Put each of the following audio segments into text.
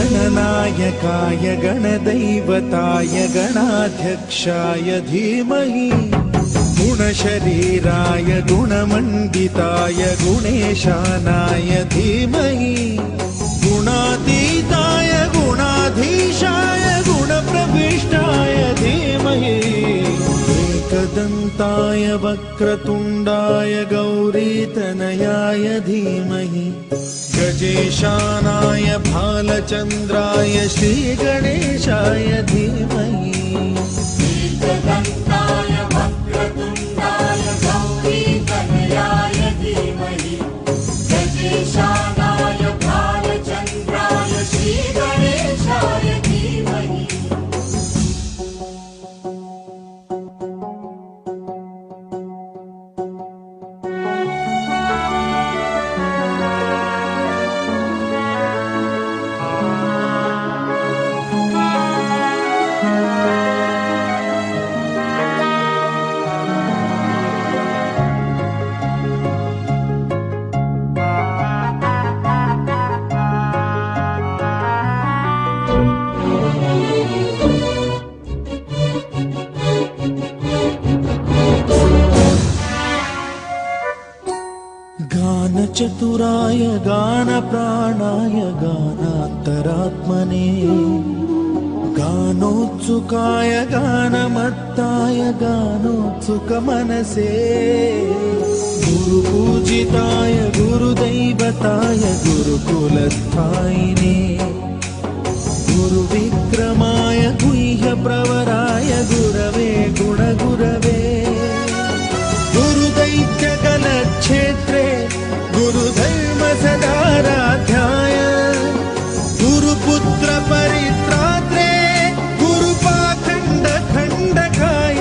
गणनायकाय गणदैवताय गणाध्यक्षाय धीमहि गुणशरीराय गुणमण्डिताय गुणेशानाय धीमहि गुणातीताय गुणाधीशाय गुणप्रविष्टाय धीमहि एकदन्ताय वक्रतुण्डाय गौरीतनयाय धीमहि गजेशानाय भालचन्द्राय श्रीगणेशाय धीमहि एकदन्ताय वक्रतुण्डाय गौरीतनयाय धीमहि गजेशानाय भालचन्द्राय श्रीगणेशाय धीमहि गानचतुराय गानप्राणाय गानान्तरात्मने गानोत्सुकाय गानमत्ताय गानोत्सुकमनसे गुरुपूजिताय गुरुदैवताय गुरुकुलस्थायिने गुरुविक्रमाय गुह्यप्रवराय गुरवे गुणगुरवे गुरुदैत्यकलक्षेत्रे गुरुधर्म सदाराध्याय गुरुपुत्र परित्रात्रे गुरुपाखण्ड खण्डकाय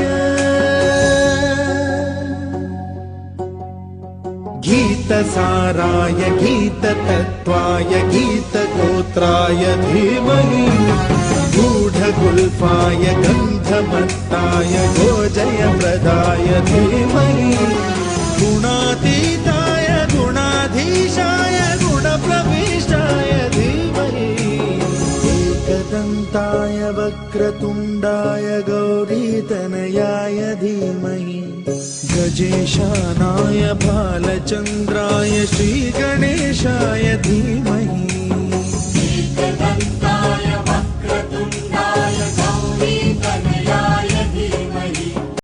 गीतसाराय गीततत्त्वाय गीतगोत्राय धीमहि गूढगुल्फाय गन्धमत्ताय गोजयप्रदाय धीमहि गुणातीताय गुणाधीशाय गुणप्रविष्टाय धीमहि एकदन्ताय वक्रतुण्डाय गौरीतनयाय धीमहि गजेशानाय भालचन्द्राय श्रीगणेशाय धीमहि